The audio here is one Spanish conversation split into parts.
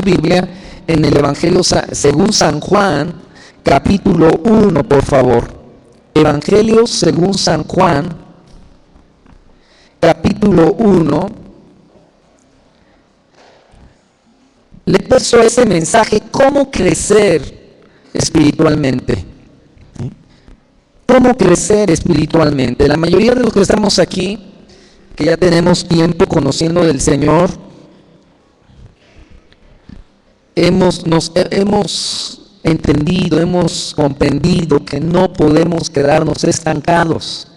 Biblia en el Evangelio según San Juan, capítulo 1, por favor. Evangelio según San Juan, capítulo 1. Le he puesto ese mensaje, ¿cómo crecer espiritualmente? ¿Cómo crecer espiritualmente? La mayoría de los que estamos aquí, que ya tenemos tiempo conociendo del Señor, hemos entendido, hemos comprendido que no podemos quedarnos estancados.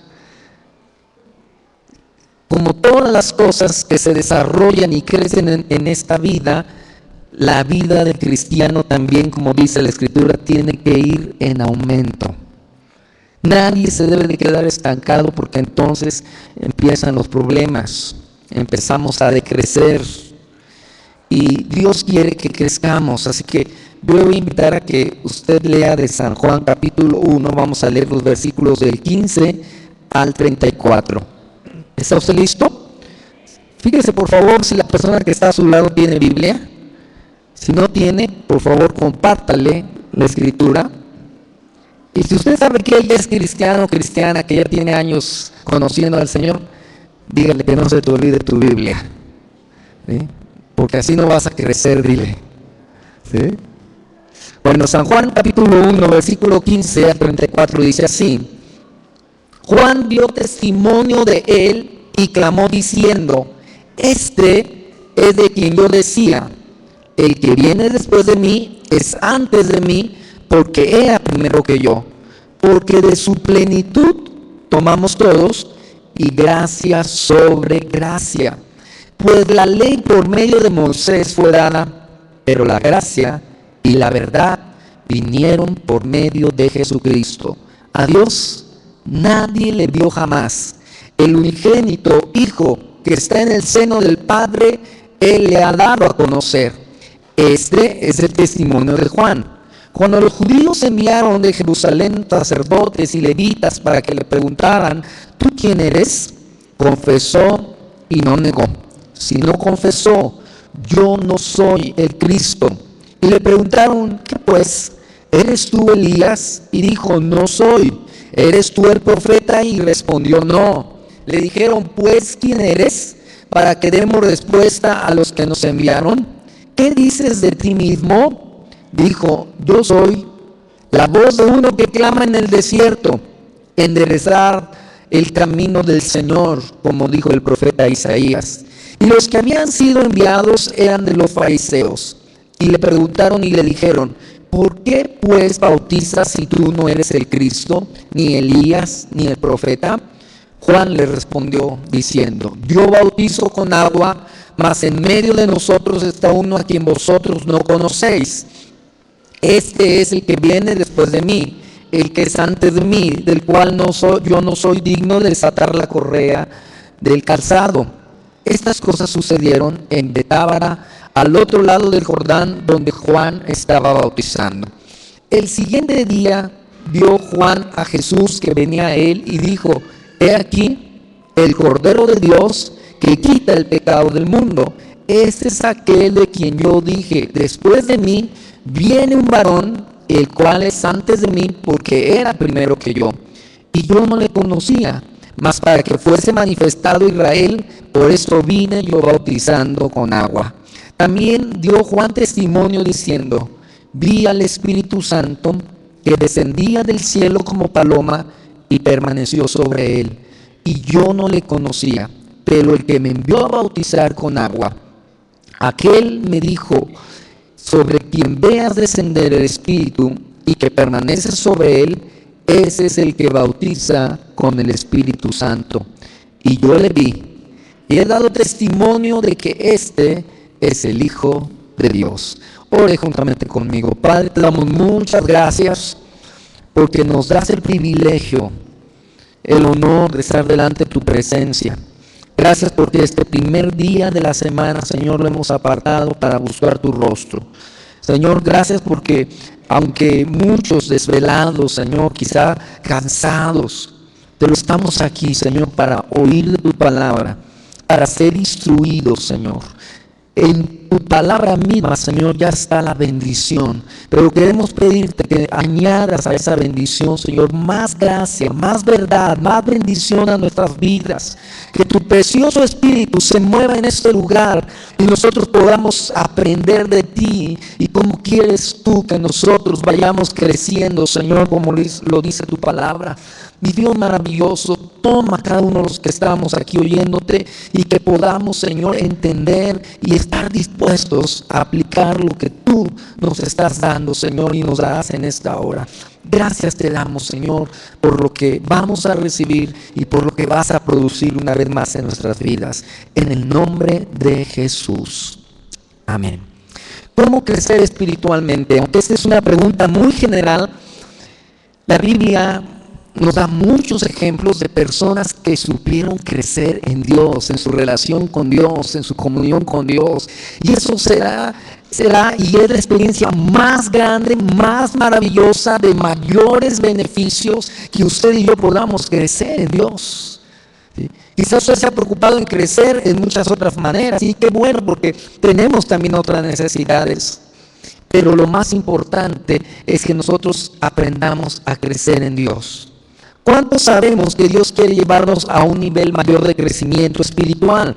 Como todas las cosas que se desarrollan y crecen en esta vida, la vida del cristiano también, como dice la Escritura, tiene que ir en aumento. Nadie se debe de quedar estancado porque entonces empiezan los problemas, empezamos a decrecer y Dios quiere que crezcamos. Así que yo voy a invitar a que usted lea de San Juan capítulo 1, vamos a leer los versículos del 15 al 34. ¿Está usted listo? Fíjese por favor si la persona que está a su lado tiene Biblia. Si no tiene, por favor compártale la Escritura. Y si usted sabe que ella es cristiano o cristiana, que ya tiene años conociendo al Señor, dígale que no se te olvide tu Biblia, ¿sí? Porque así no vas a crecer, dile, ¿sí? Bueno, San Juan capítulo 1, versículo 15 al 34 dice así: Juan dio testimonio de él y clamó diciendo: Este es de quien yo decía, el que viene después de mí es antes de mí, porque era primero que yo, porque de su plenitud tomamos todos, y gracia sobre gracia. Pues la ley por medio de Moisés fue dada, pero la gracia y la verdad vinieron por medio de Jesucristo. A Dios nadie le vio jamás. El unigénito Hijo que está en el seno del Padre, Él le ha dado a conocer. Este es el testimonio de Juan. Cuando los judíos enviaron de Jerusalén sacerdotes y levitas para que le preguntaran: ¿tú quién eres?, confesó y no negó. Si no confesó: yo no soy el Cristo. Y le preguntaron: ¿qué pues? ¿Eres tú Elías? Y dijo: no soy. ¿Eres tú el profeta? Y respondió: no. Le dijeron: pues, ¿quién eres? Para que demos respuesta a los que nos enviaron. ¿Qué dices de ti mismo? Dijo: yo soy la voz de uno que clama en el desierto, enderezar el camino del Señor, como dijo el profeta Isaías. Y los que habían sido enviados eran de los fariseos. Y le preguntaron y le dijeron: ¿por qué pues bautizas si tú no eres el Cristo, ni Elías, ni el profeta? Juan le respondió diciendo: yo bautizo con agua, mas en medio de nosotros está uno a quien vosotros no conocéis. Este es el que viene después de mí, el que es antes de mí, del cual yo no soy digno de desatar la correa del calzado. Estas cosas sucedieron en Betábara, al otro lado del Jordán, donde Juan estaba bautizando. El siguiente día vio Juan a Jesús que venía a él y dijo: he aquí el Cordero de Dios que quita el pecado del mundo. Este es aquel de quien yo dije: después de mí viene un varón, el cual es antes de mí, porque era primero que yo. Y yo no le conocía, mas para que fuese manifestado Israel, por esto vine yo bautizando con agua. También dio Juan testimonio diciendo: vi al Espíritu Santo que descendía del cielo como paloma y permaneció sobre él. Y yo no le conocía, pero el que me envió a bautizar con agua, aquel me dijo: sobre quien veas descender el Espíritu y que permanece sobre él, ese es el que bautiza con el Espíritu Santo. Y yo le vi y he dado testimonio de que este es el Hijo de Dios. Ore juntamente conmigo. Padre, te damos muchas gracias porque nos das el privilegio, el honor de estar delante de tu presencia. Gracias porque este primer día de la semana, Señor, lo hemos apartado para buscar tu rostro. Señor, gracias porque aunque muchos desvelados, Señor, quizá cansados, pero estamos aquí, Señor, para oír de tu palabra, para ser instruidos, Señor, en tu palabra misma, Señor, ya está la bendición. Pero queremos pedirte que añadas a esa bendición, Señor, más gracia, más verdad, más bendición a nuestras vidas. Que tu precioso Espíritu se mueva en este lugar y nosotros podamos aprender de ti y cómo quieres tú que nosotros vayamos creciendo, Señor, como lo dice tu palabra. Mi Dios maravilloso, toma cada uno de los que estamos aquí oyéndote y que podamos, Señor, entender y estar dispuestos a aplicar lo que tú nos estás dando, Señor, y nos das en esta hora. Gracias te damos, Señor, por lo que vamos a recibir y por lo que vas a producir una vez más en nuestras vidas. En el nombre de Jesús. Amén. ¿Cómo crecer espiritualmente? Aunque esta es una pregunta muy general, la Biblia nos da muchos ejemplos de personas que supieron crecer en Dios, en su relación con Dios, en su comunión con Dios. Y eso será y es la experiencia más grande, más maravillosa, de mayores beneficios que usted y yo podamos crecer en Dios. ¿Sí? Quizás usted se ha preocupado en crecer en muchas otras maneras, y qué bueno, porque tenemos también otras necesidades. Pero lo más importante es que nosotros aprendamos a crecer en Dios. ¿Cuántos sabemos que Dios quiere llevarnos a un nivel mayor de crecimiento espiritual?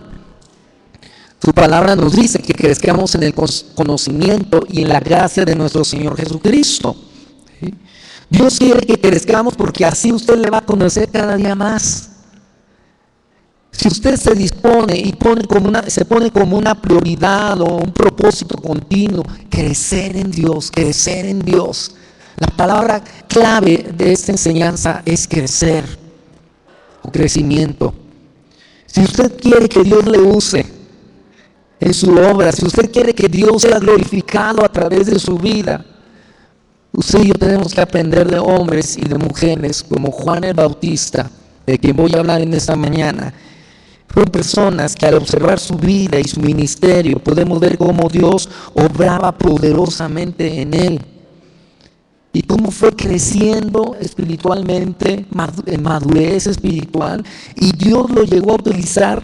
Su palabra nos dice que crezcamos en el conocimiento y en la gracia de nuestro Señor Jesucristo. ¿Sí? Dios quiere que crezcamos porque así usted le va a conocer cada día más. Si usted se dispone y se pone como una prioridad o un propósito continuo, crecer en Dios, crecer en Dios. La palabra clave de esta enseñanza es crecer o crecimiento. Si usted quiere que Dios le use en su obra, si usted quiere que Dios sea glorificado a través de su vida, usted y yo tenemos que aprender de hombres y de mujeres como Juan el Bautista, de quien voy a hablar en esta mañana. Fueron personas que al observar su vida y su ministerio podemos ver cómo Dios obraba poderosamente en él. Y cómo fue creciendo espiritualmente, en madurez espiritual. Y Dios lo llegó a utilizar,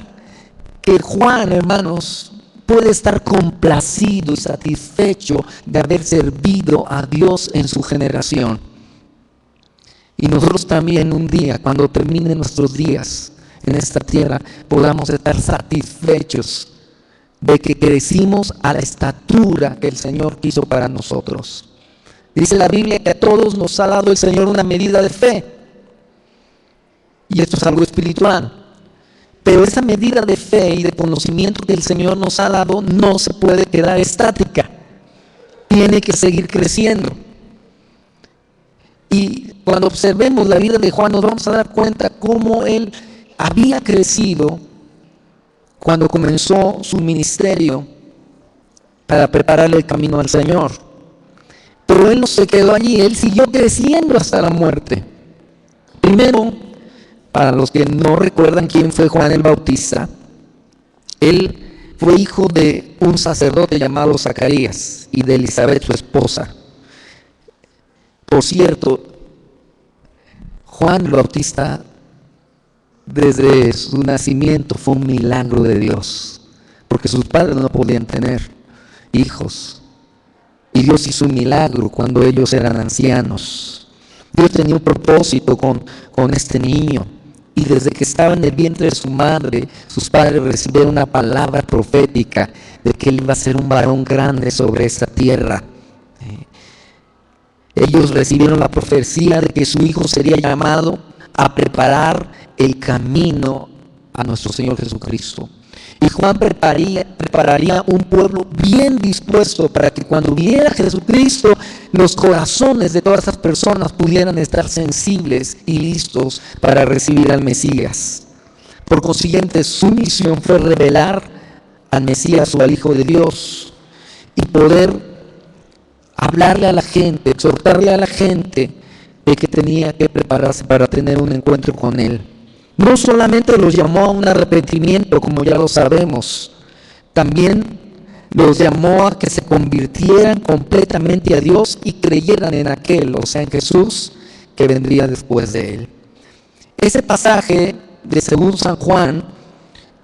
que Juan, hermanos, puede estar complacido y satisfecho de haber servido a Dios en su generación. Y nosotros también un día, cuando terminen nuestros días en esta tierra, podamos estar satisfechos de que crecimos a la estatura que el Señor quiso para nosotros. Dice la Biblia que a todos nos ha dado el Señor una medida de fe. Y esto es algo espiritual. Pero esa medida de fe y de conocimiento que el Señor nos ha dado no se puede quedar estática. Tiene que seguir creciendo. Y cuando observemos la vida de Juan nos vamos a dar cuenta cómo él había crecido cuando comenzó su ministerio para prepararle el camino al Señor. Pero él no se quedó allí, él siguió creciendo hasta la muerte. Primero, para los que no recuerdan quién fue Juan el Bautista, él fue hijo de un sacerdote llamado Zacarías y de Elizabeth, su esposa. Por cierto, Juan el Bautista, desde su nacimiento, fue un milagro de Dios, porque sus padres no podían tener hijos. Y Dios hizo un milagro cuando ellos eran ancianos. Dios tenía un propósito con este niño. Y desde que estaba en el vientre de su madre, sus padres recibieron una palabra profética de que él iba a ser un varón grande sobre esta tierra. Ellos recibieron la profecía de que su hijo sería llamado a preparar el camino a nuestro Señor Jesucristo. Y Juan prepararía un pueblo bien dispuesto para que cuando viniera Jesucristo, los corazones de todas esas personas pudieran estar sensibles y listos para recibir al Mesías. Por consiguiente, su misión fue revelar al Mesías o al Hijo de Dios y poder hablarle a la gente, exhortarle a la gente de que tenía que prepararse para tener un encuentro con Él. No solamente los llamó a un arrepentimiento, como ya lo sabemos, también los llamó a que se convirtieran completamente a Dios y creyeran en aquel, o sea, en Jesús, que vendría después de él. Ese pasaje de según San Juan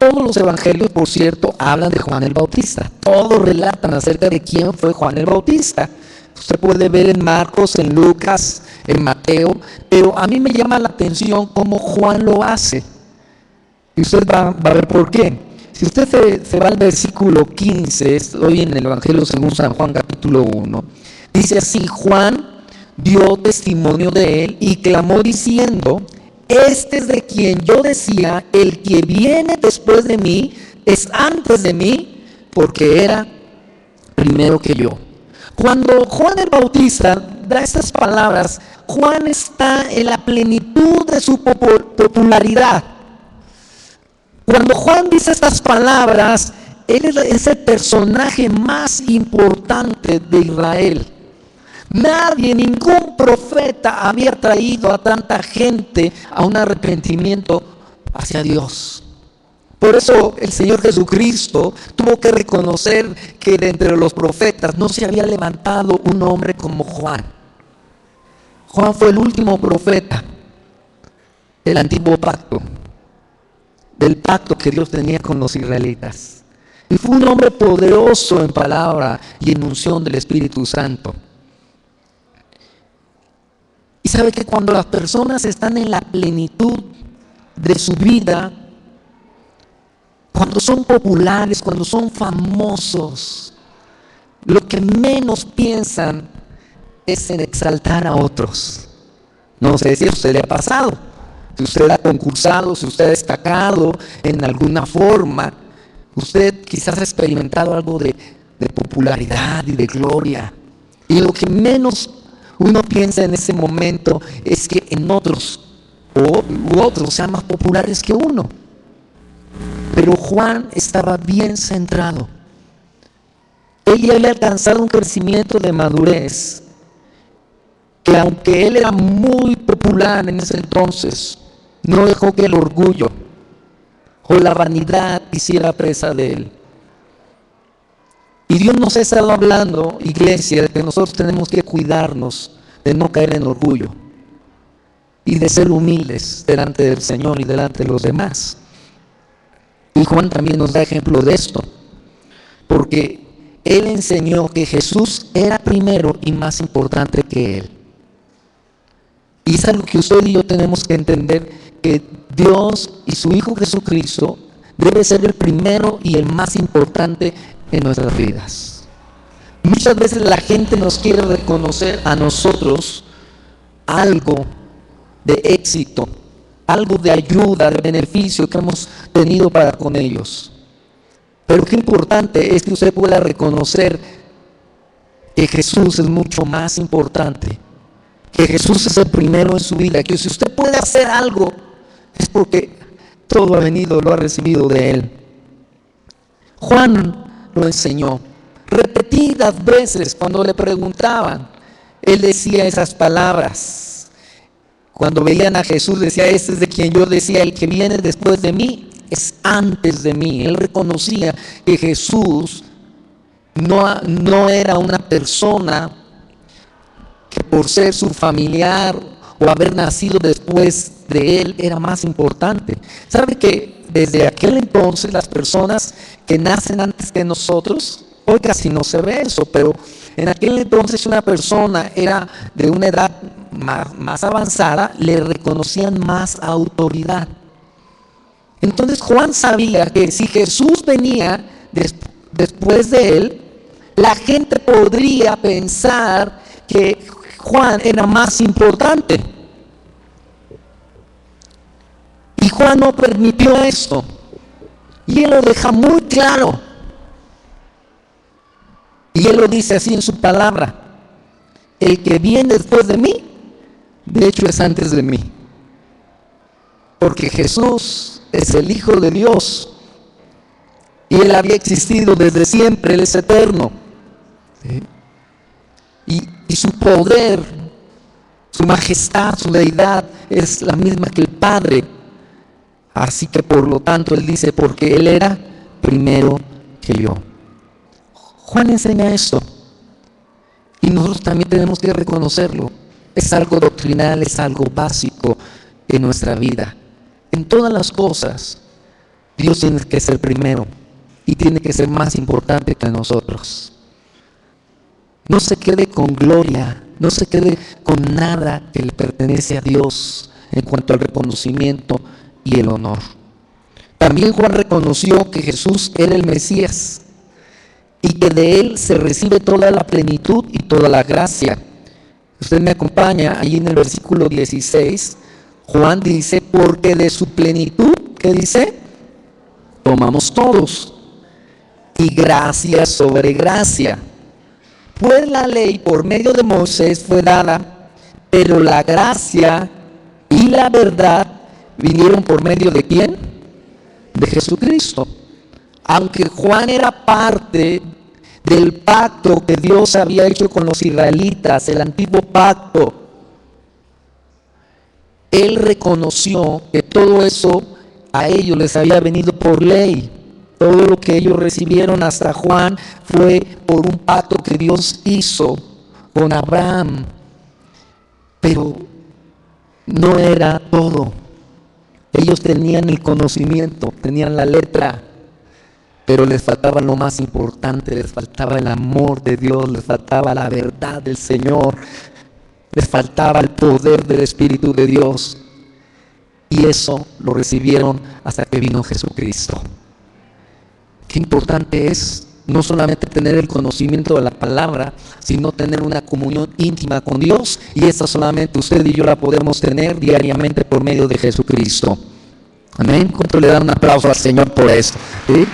Todos los evangelios, por cierto, hablan de Juan el Bautista. Todos relatan acerca de quién fue Juan el Bautista. Usted puede ver en Marcos, en Lucas, en Mateo, pero a mí me llama la atención cómo Juan lo hace. Y usted va a ver por qué. Si usted se va al versículo 15, estoy en el Evangelio según San Juan capítulo 1, dice así: Juan dio testimonio de él y clamó diciendo: este es de quien yo decía, el que viene después de mí es antes de mí, porque era primero que yo. Cuando Juan el Bautista da estas palabras, Juan está en la plenitud de su popularidad. Cuando Juan dice estas palabras, él es el personaje más importante de Israel. Nadie, ningún profeta había traído a tanta gente a un arrepentimiento hacia Dios. Por eso el Señor Jesucristo tuvo que reconocer que de entre los profetas no se había levantado un hombre como Juan. Juan fue el último profeta del antiguo pacto, del pacto que Dios tenía con los israelitas. Y fue un hombre poderoso en palabra y en unción del Espíritu Santo. Y sabe que cuando las personas están en la plenitud de su vida, cuando son populares, cuando son famosos, lo que menos piensan es en exaltar a otros. No sé si a usted le ha pasado, si usted ha concursado, si usted ha destacado en alguna forma, usted quizás ha experimentado algo de popularidad y de gloria. Y lo que menos uno piensa en ese momento es que en otros sean más populares que uno. Pero Juan estaba bien centrado. Él ya había alcanzado un crecimiento de madurez, que aunque él era muy popular en ese entonces, no dejó que el orgullo o la vanidad hiciera presa de él. Y Dios nos ha estado hablando, iglesia, de que nosotros tenemos que cuidarnos de no caer en orgullo y de ser humildes delante del Señor y delante de los demás. Y Juan también nos da ejemplo de esto, porque él enseñó que Jesús era primero y más importante que él. Y es algo que usted y yo tenemos que entender, que Dios y su Hijo Jesucristo debe ser el primero y el más importante en nuestras vidas. Muchas veces la gente nos quiere reconocer a nosotros algo de éxito, algo de ayuda, de beneficio que hemos tenido para con ellos. Pero qué importante es que usted pueda reconocer que Jesús es mucho más importante, que Jesús es el primero en su vida, que si usted puede hacer algo es porque todo ha venido, lo ha recibido de Él. Juan lo enseñó repetidas veces. Cuando le preguntaban, él decía esas palabras. Cuando veían a Jesús decía: este es de quien yo decía, el que viene después de mí es antes de mí. Él reconocía que Jesús no era una persona que por ser su familiar o haber nacido después de él era más importante. ¿Sabe que desde aquel entonces las personas que nacen antes que nosotros, hoy casi no se ve eso, pero en aquel entonces una persona era de una edad más avanzada, le reconocían más autoridad? Entonces Juan sabía que si Jesús venía después de él, la gente podría pensar que Juan era más importante. Y Juan no permitió esto. Y él lo deja muy claro. Y él lo dice así en su palabra: el que viene después de mí, de hecho es antes de mí. Porque Jesús es el Hijo de Dios. Y Él había existido desde siempre, Él es eterno. ¿Sí? Y su poder, su majestad, su deidad es la misma que el Padre. Así que por lo tanto Él dice: porque Él era primero que yo. Juan enseña esto. Y nosotros también tenemos que reconocerlo. Es algo doctrinal, es algo básico en nuestra vida. En todas las cosas, Dios tiene que ser primero y tiene que ser más importante que nosotros. No se quede con gloria, no se quede con nada que le pertenece a Dios en cuanto al reconocimiento y el honor. También Juan reconoció que Jesús era el Mesías y que de él se recibe toda la plenitud y toda la gracia. Usted me acompaña ahí en el versículo 16. Juan dice, porque de su plenitud, ¿qué dice? Tomamos todos. Y gracia sobre gracia. Pues la ley por medio de Moisés fue dada, pero la gracia y la verdad vinieron por medio ¿de quién? De Jesucristo. Aunque Juan era parte del pacto que Dios había hecho con los israelitas, el antiguo pacto, él reconoció que todo eso a ellos les había venido por ley. Todo lo que ellos recibieron hasta Juan fue por un pacto que Dios hizo con Abraham. Pero no era todo. Ellos tenían el conocimiento, tenían la letra, pero les faltaba lo más importante, les faltaba el amor de Dios, les faltaba la verdad del Señor, les faltaba el poder del Espíritu de Dios. Y eso lo recibieron hasta que vino Jesucristo. Qué importante es no solamente tener el conocimiento de la palabra, sino tener una comunión íntima con Dios, y esa solamente usted y yo la podemos tener diariamente por medio de Jesucristo. Amén. ¿Cuánto le dan un aplauso al Señor por esto? ¿Sí?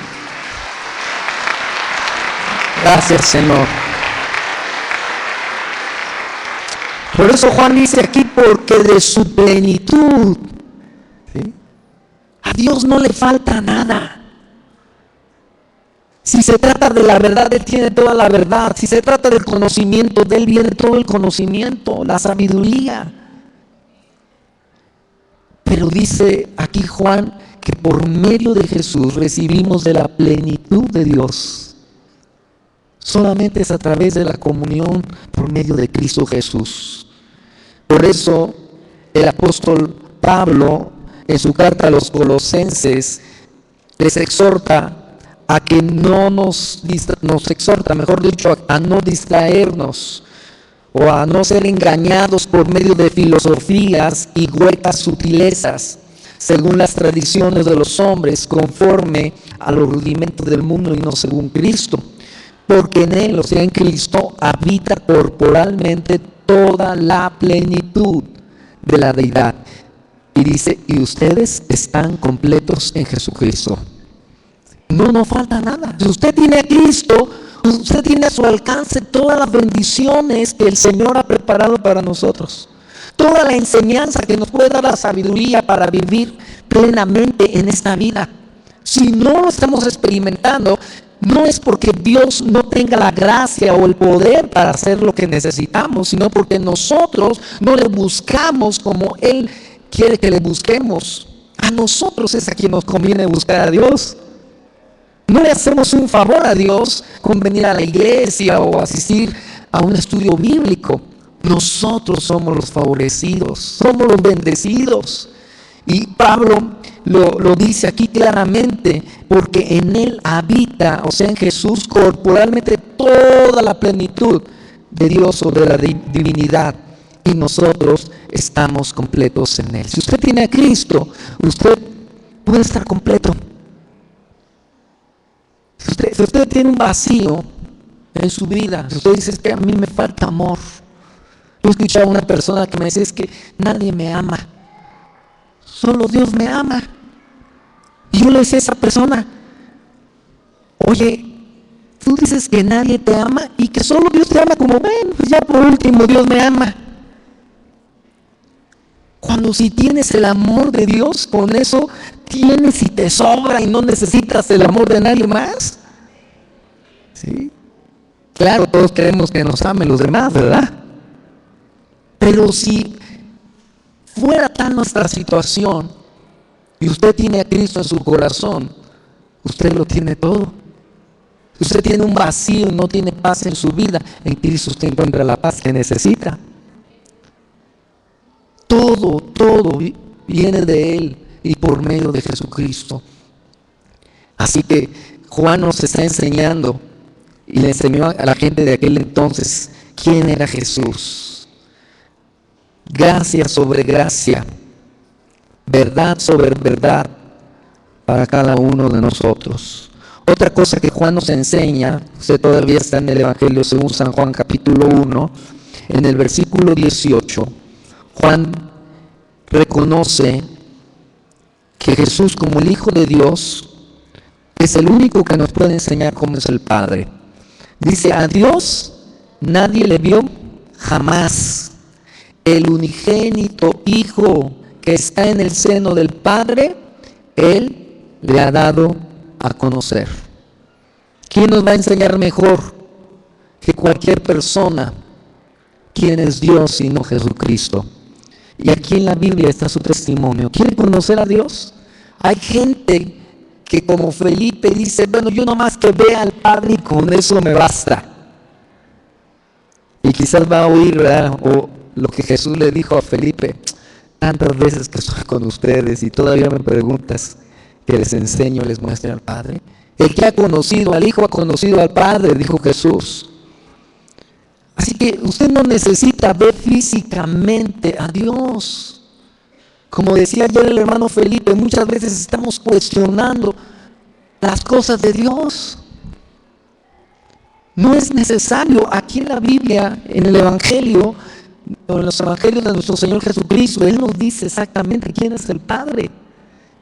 Gracias, Señor. Por eso Juan dice aquí, porque de su plenitud, ¿sí? A Dios no le falta nada. Si se trata de la verdad, Él tiene toda la verdad. Si se trata del conocimiento, de Él viene todo el conocimiento, la sabiduría. Pero dice aquí Juan que por medio de Jesús recibimos de la plenitud de Dios. Solamente es a través de la comunión por medio de Cristo Jesús. Por eso el apóstol Pablo, en su carta a los Colosenses, les exhorta a que no nos exhorta, mejor dicho, a no distraernos o a no ser engañados por medio de filosofías y huecas sutilezas, según las tradiciones de los hombres, conforme a los rudimentos del mundo y no según Cristo. Porque en Él, o sea, en Cristo, habita corporalmente toda la plenitud de la deidad. Y dice, y ustedes están completos en Jesucristo. No nos falta nada. Si usted tiene a Cristo, usted tiene a su alcance todas las bendiciones que el Señor ha preparado para nosotros. Toda la enseñanza que nos puede dar la sabiduría para vivir plenamente en esta vida. Si no lo estamos experimentando, no es porque Dios no tenga la gracia o el poder para hacer lo que necesitamos, sino porque nosotros no le buscamos como Él quiere que le busquemos. A nosotros es a quien nos conviene buscar a Dios. No le hacemos un favor a Dios con venir a la iglesia o asistir a un estudio bíblico. Nosotros somos los favorecidos, somos los bendecidos. Y Pablo lo dice aquí claramente, porque en Él habita, o sea, en Jesús corporalmente toda la plenitud de Dios sobre la divinidad. Y nosotros estamos completos en Él. Si usted tiene a Cristo, usted puede estar completo. Si usted tiene un vacío en su vida, si usted dice, es que a mí me falta amor. Yo he escuchado a una persona que me dice, es que nadie me ama. Solo Dios me ama. Y yo le decía a esa persona, oye, tú dices que nadie te ama y que solo Dios te ama, como ven, pues ya por último Dios me ama. Cuando si tienes el amor de Dios, con eso tienes y te sobra y no necesitas el amor de nadie más. ¿Sí? Claro, todos queremos que nos amen los demás, ¿verdad? Pero si fuera tal nuestra situación y usted tiene a Cristo en su corazón, usted lo tiene todo. Si usted tiene un vacío y no tiene paz en su vida, en Cristo usted encuentra la paz que necesita. Todo viene de Él y por medio de Jesucristo. Así que Juan nos está enseñando y le enseñó a la gente de aquel entonces quién era Jesús. Gracia sobre gracia, verdad sobre verdad para cada uno de nosotros. Otra cosa que Juan nos enseña, usted todavía está en el Evangelio según San Juan capítulo 1, en el versículo 18, Juan reconoce que Jesús como el Hijo de Dios es el único que nos puede enseñar cómo es el Padre. Dice, a Dios nadie le vio jamás. El unigénito Hijo que está en el seno del Padre, Él le ha dado a conocer. ¿Quién nos va a enseñar mejor que cualquier persona quién es Dios sino Jesucristo? Y aquí en la Biblia está su testimonio. ¿Quiere conocer a Dios? Hay gente que como Felipe dice, bueno, yo nomás que vea al Padre y con eso me basta. Y quizás va a oír, ¿verdad? O lo que Jesús le dijo a Felipe, tantas veces que estoy con ustedes y todavía me preguntas que les enseño, les muestre al Padre. El que ha conocido al Hijo ha conocido al Padre, dijo Jesús. Así que usted no necesita ver físicamente a Dios. Como decía ayer el hermano Felipe, muchas veces estamos cuestionando las cosas de Dios. No es necesario. Aquí en la Biblia, en el Evangelio, o en los Evangelios de nuestro Señor Jesucristo, Él nos dice exactamente quién es el Padre.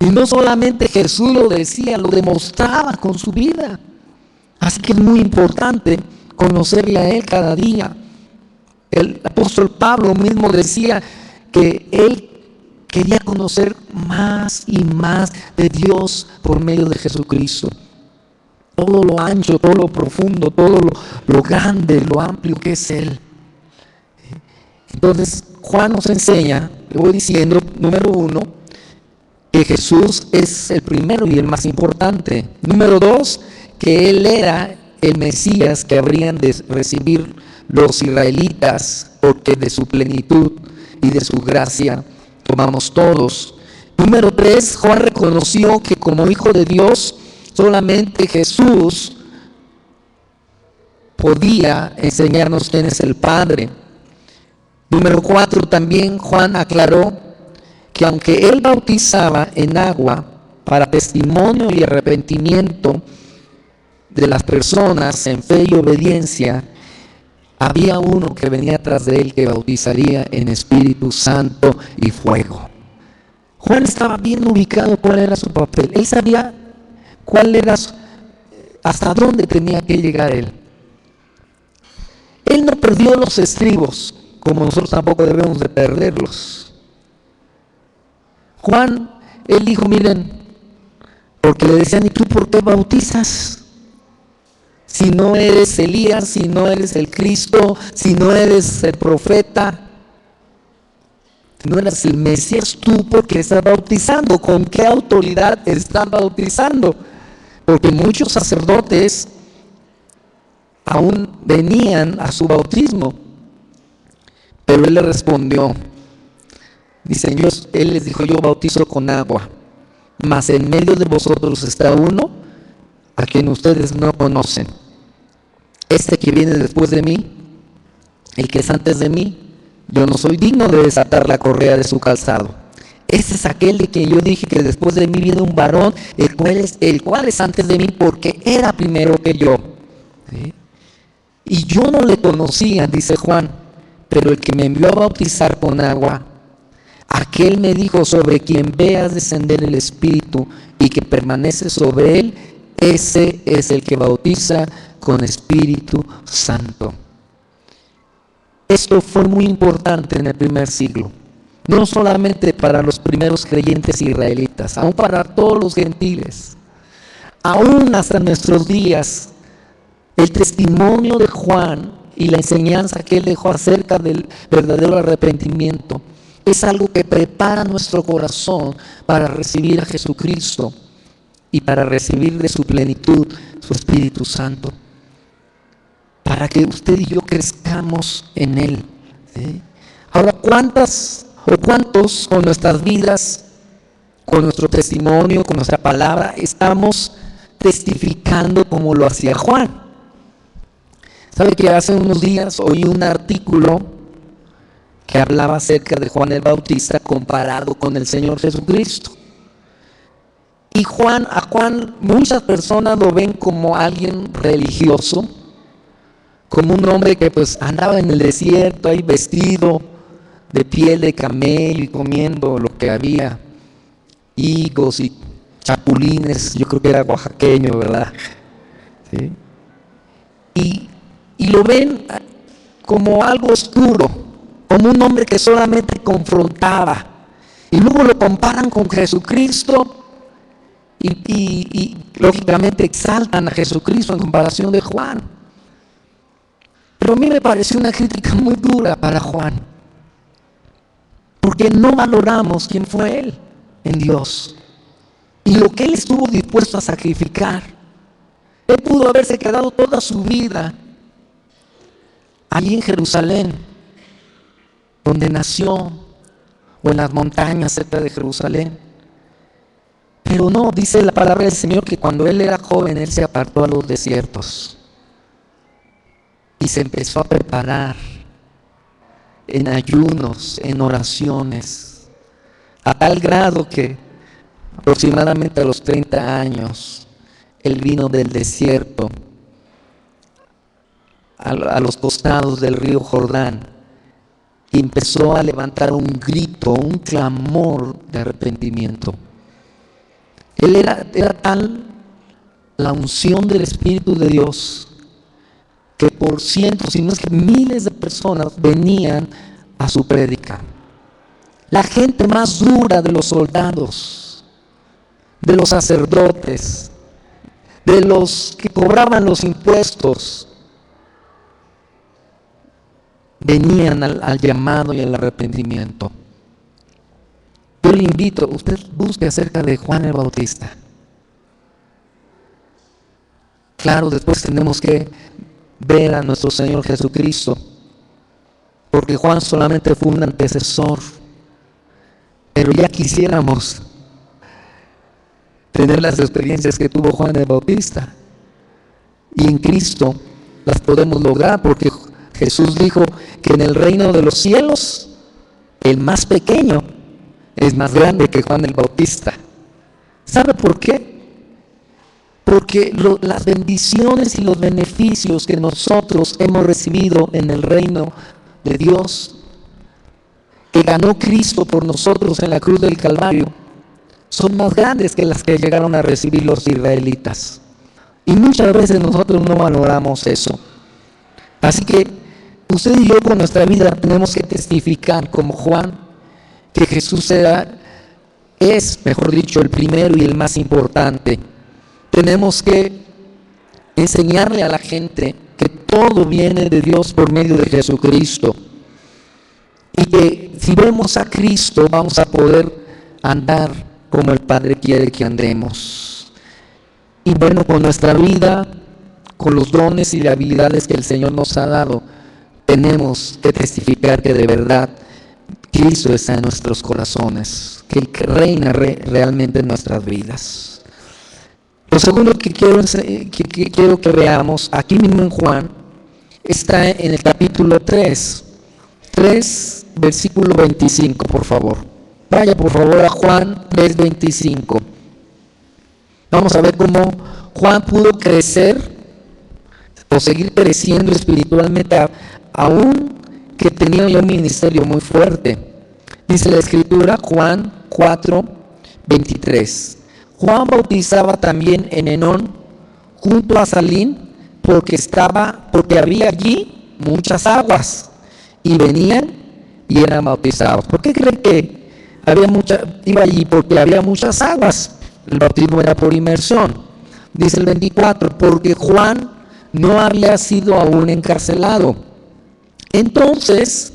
Y no solamente Jesús lo decía, lo demostraba con su vida. Así que es muy importante conocerle a Él cada día. El apóstol Pablo mismo decía que él quería conocer más y más de Dios por medio de Jesucristo. Todo lo ancho, todo lo profundo, todo lo grande, lo amplio que es Él. Entonces, Juan nos enseña, le voy diciendo, número 1, que Jesús es el primero y el más importante. Número 2, que Él era el Mesías que habrían de recibir los israelitas, porque de su plenitud y de su gracia tomamos todos. Número 3, Juan reconoció que como Hijo de Dios, solamente Jesús podía enseñarnos quién es el Padre. Número 4, también Juan aclaró que aunque él bautizaba en agua para testimonio y arrepentimiento de las personas en fe y obediencia, había uno que venía tras de él que bautizaría en Espíritu Santo y fuego. Juan estaba bien ubicado cuál era su papel. Él sabía cuál era, hasta dónde tenía que llegar él. Él no perdió los estribos, como nosotros tampoco debemos de perderlos. Juan, él dijo, miren, porque le decían, ¿y tú por qué bautizas? Si no eres Elías, si no eres el Cristo, si no eres el profeta, si no eres el Mesías, ¿tú por qué estás bautizando? ¿Con qué autoridad estás bautizando? Porque muchos sacerdotes aún venían a su bautismo. Pero él le respondió, dice, él les dijo, yo bautizo con agua, mas en medio de vosotros está uno a quien ustedes no conocen. Este que viene después de mí, el que es antes de mí, yo no soy digno de desatar la correa de su calzado. Ese es aquel de que yo dije que después de mí viene un varón, el cual es antes de mí porque era primero que yo. ¿Sí? Y yo no le conocía, dice Juan, pero el que me envió a bautizar con agua, aquel me dijo, sobre quien veas descender el Espíritu y que permanece sobre él, ese es el que bautiza con Espíritu Santo. Esto fue muy importante en el primer siglo, no solamente para los primeros creyentes israelitas, aún para todos los gentiles. Aún hasta nuestros días, el testimonio de Juan y la enseñanza que él dejó acerca del verdadero arrepentimiento es algo que prepara nuestro corazón para recibir a Jesucristo y para recibir de su plenitud su Espíritu Santo, para que usted y yo crezcamos en Él. ¿Sí? Ahora, ¿cuántos con nuestras vidas, con nuestro testimonio, con nuestra palabra, estamos testificando como lo hacía Juan. ¿Sabe que hace unos días oí un artículo que hablaba acerca de Juan el Bautista comparado con el Señor Jesucristo? Y a Juan muchas personas lo ven como alguien religioso, como un hombre que pues andaba en el desierto ahí vestido de piel de camello y comiendo lo que había, higos y chapulines. Yo creo que era oaxaqueño, ¿verdad? ¿Sí? Y lo ven como algo oscuro, como un hombre que solamente confrontaba. Y luego lo comparan con Jesucristo y lógicamente exaltan a Jesucristo en comparación de Juan. Pero a mí me pareció una crítica muy dura para Juan, porque no valoramos quién fue él en Dios y lo que él estuvo dispuesto a sacrificar. Él pudo haberse quedado toda su vida allí en Jerusalén, donde nació, o en las montañas cerca de Jerusalén. Pero no, dice la palabra del Señor que cuando él era joven, él se apartó a los desiertos y se empezó a preparar en ayunos, en oraciones, a tal grado que aproximadamente a los 30 años, él vino del desierto a los costados del río Jordán y empezó a levantar un grito, un clamor de arrepentimiento. Era tal la unción del Espíritu de Dios que por cientos, si no es que miles de personas venían a su prédica. La gente más dura de los soldados, de los sacerdotes, de los que cobraban los impuestos, venían al llamado y al arrepentimiento. Yo le invito, usted busque acerca de Juan el Bautista. Claro, después tenemos que ver a nuestro Señor Jesucristo, porque Juan solamente fue un antecesor, pero ya quisiéramos tener las experiencias que tuvo Juan el Bautista, y en Cristo las podemos lograr, porque Jesús dijo que en el reino de los cielos el más pequeño es más grande que Juan el Bautista. ¿Sabe por qué? Porque las bendiciones y los beneficios que nosotros hemos recibido en el reino de Dios, que ganó Cristo por nosotros en la cruz del Calvario, son más grandes que las que llegaron a recibir los israelitas. Y muchas veces nosotros no valoramos eso. Así que usted y yo con nuestra vida tenemos que testificar como Juan que Jesús es, mejor dicho, el primero y el más importante. Tenemos que enseñarle a la gente que todo viene de Dios por medio de Jesucristo. Y que si vemos a Cristo vamos a poder andar como el Padre quiere que andemos. Y bueno, con nuestra vida, con los dones y habilidades que el Señor nos ha dado, tenemos que testificar que de verdad Cristo está en nuestros corazones, que Él reina realmente en nuestras vidas. Lo segundo que quiero que veamos aquí mismo en Juan está en el capítulo 3, versículo 25, por favor. Vaya por favor a Juan 3:25. Vamos a ver cómo Juan pudo crecer o seguir creciendo espiritualmente aún que tenía ya un ministerio muy fuerte. Dice la Escritura, Juan 4:23. Juan bautizaba también en Enón, junto a Salim, porque había allí muchas aguas, y venían y eran bautizados. ¿Por qué creen que iba allí? Porque había muchas aguas. El bautismo era por inmersión. Dice el 24, porque Juan no había sido aún encarcelado. Entonces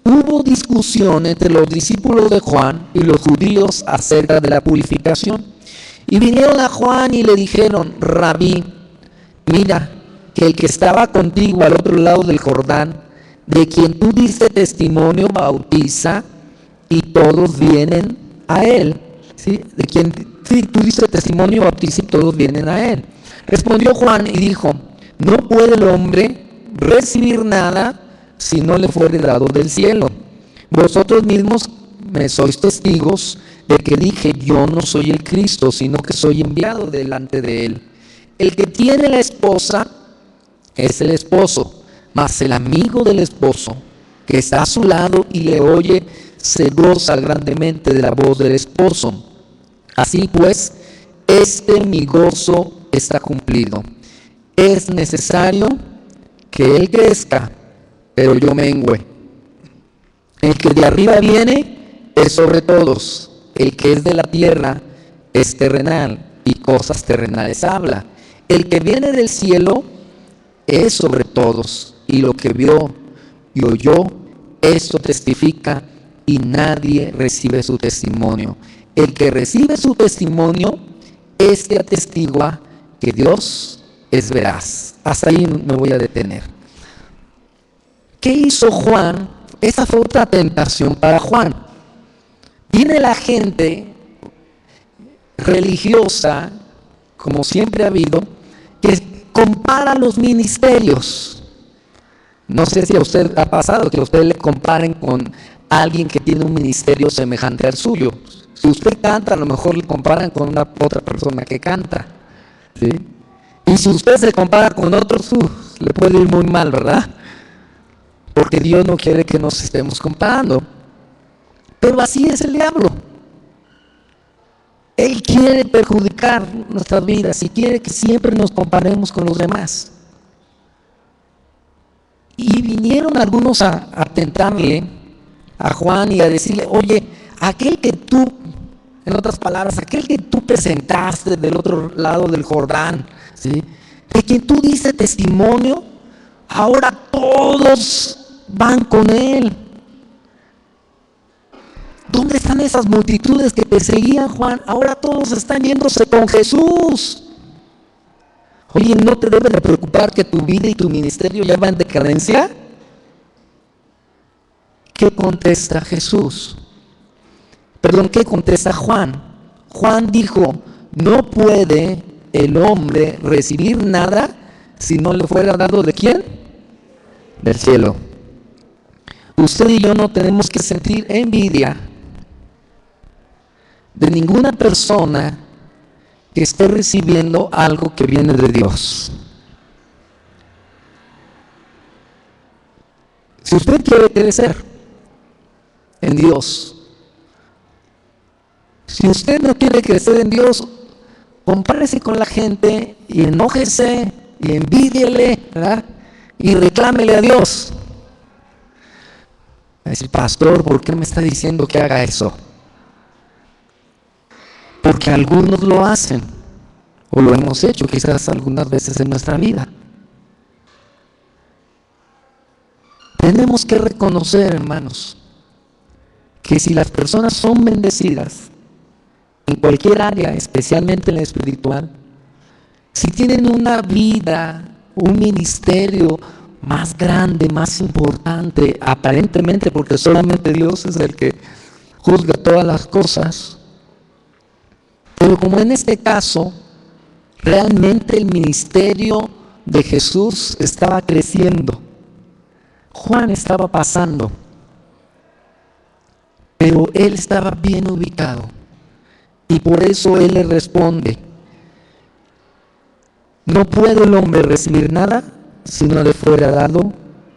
hubo discusión entre los discípulos de Juan y los judíos acerca de la purificación. Y vinieron a Juan y le dijeron, Rabí, mira, que el que estaba contigo al otro lado del Jordán, de quien tú diste testimonio, bautiza, y todos vienen a él. ¿Sí? Espíritu dice testimonio, bautiza y todos vienen a él. Respondió Juan y dijo: no puede el hombre recibir nada si no le fuere dado del cielo. Vosotros mismos me sois testigos de que dije: yo no soy el Cristo, sino que soy enviado delante de él. El que tiene la esposa es el esposo, mas el amigo del esposo que está a su lado y le oye se goza grandemente de la voz del esposo. Así pues, mi gozo está cumplido. Es necesario que él crezca, pero yo mengüe. El que de arriba viene es sobre todos. El que es de la tierra es terrenal y cosas terrenales habla. El que viene del cielo es sobre todos, y lo que vio y oyó, esto testifica, y nadie recibe su testimonio. El que recibe su testimonio, este atestigua que Dios es veraz. Hasta ahí me voy a detener. ¿Qué hizo Juan? Esa fue otra tentación para Juan. Viene la gente religiosa, como siempre ha habido, que compara los ministerios. No sé si a usted ha pasado que a usted le comparen con alguien que tiene un ministerio semejante al suyo. Si usted canta, a lo mejor le comparan con otra persona que canta, ¿sí? Y si usted se compara con otros, le puede ir muy mal, ¿verdad? Porque Dios no quiere que nos estemos comparando. Pero así es el diablo. Él quiere perjudicar nuestras vidas y quiere que siempre nos comparemos con los demás. Y vinieron algunos a tentarle a Juan y a decirle: oye, aquel que tú, en otras palabras, aquel que tú presentaste del otro lado del Jordán, ¿sí?, de quien tú diste testimonio, ahora todos van con él. ¿Dónde están esas multitudes que te seguían, Juan? Ahora todos están yéndose con Jesús. Oye, ¿no te debe de preocupar que tu vida y tu ministerio ya van en decadencia? ¿Qué contesta Jesús? Perdón, ¿qué contesta Juan? Juan dijo: no puede el hombre recibir nada si no le fuera dado ¿de quién? Del cielo. Usted y yo no tenemos que sentir envidia de ninguna persona que esté recibiendo algo que viene de Dios. Si usted quiere crecer en Dios, si usted no quiere crecer en Dios, compárese con la gente y enójese y envídiele, ¿verdad?, y reclámele a Dios. Va a decir: pastor, ¿por qué me está diciendo que haga eso? Porque algunos lo hacen, o lo hemos hecho quizás algunas veces en nuestra vida. Tenemos que reconocer, hermanos, que si las personas son bendecidas en cualquier área, especialmente en la espiritual, si tienen una vida, un ministerio más grande, más importante, aparentemente, porque solamente Dios es el que juzga todas las cosas, pero como en este caso, realmente el ministerio de Jesús estaba creciendo. Juan estaba pasando, pero él estaba bien ubicado. Y por eso él le responde: no puede el hombre recibir nada si no le fuera dado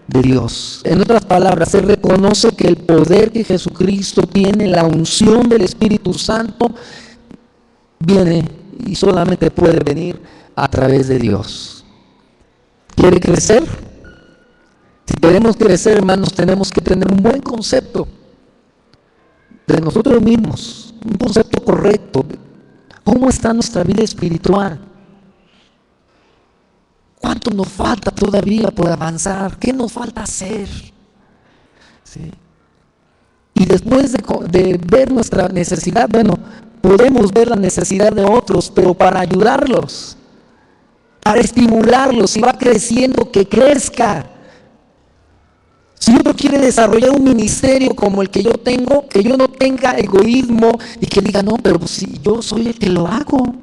de Dios. En otras palabras, él reconoce que el poder que Jesucristo tiene, la unción del Espíritu Santo, viene y solamente puede venir a través de Dios. ¿Quiere crecer? Si queremos crecer, hermanos, tenemos que tener un buen concepto de nosotros mismos, un concepto correcto. ¿Cómo está nuestra vida espiritual? ¿Cuánto nos falta todavía por avanzar? ¿Qué nos falta hacer? ¿Sí? Y después de ver nuestra necesidad, bueno, podemos ver la necesidad de otros, pero para ayudarlos, para estimularlos, si va creciendo, que crezca. Si otro quiere desarrollar un ministerio como el que yo tengo, que yo no tenga egoísmo y que diga, no, pero pues si yo soy el que lo hago,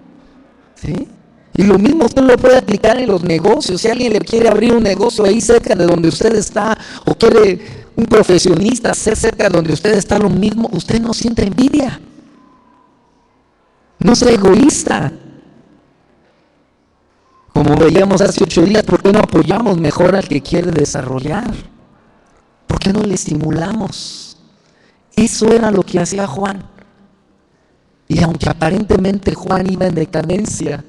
¿sí? Y lo mismo usted lo puede aplicar en los negocios. Si alguien le quiere abrir un negocio ahí cerca de donde usted está, o quiere un profesionista ser cerca de donde usted está, lo mismo, usted no siente envidia. No sea egoísta. Como veíamos hace 8 días, ¿por qué no apoyamos mejor al que quiere desarrollar? ¿Por qué no le estimulamos? Eso era lo que hacía Juan. Y aunque aparentemente Juan iba en decadencia,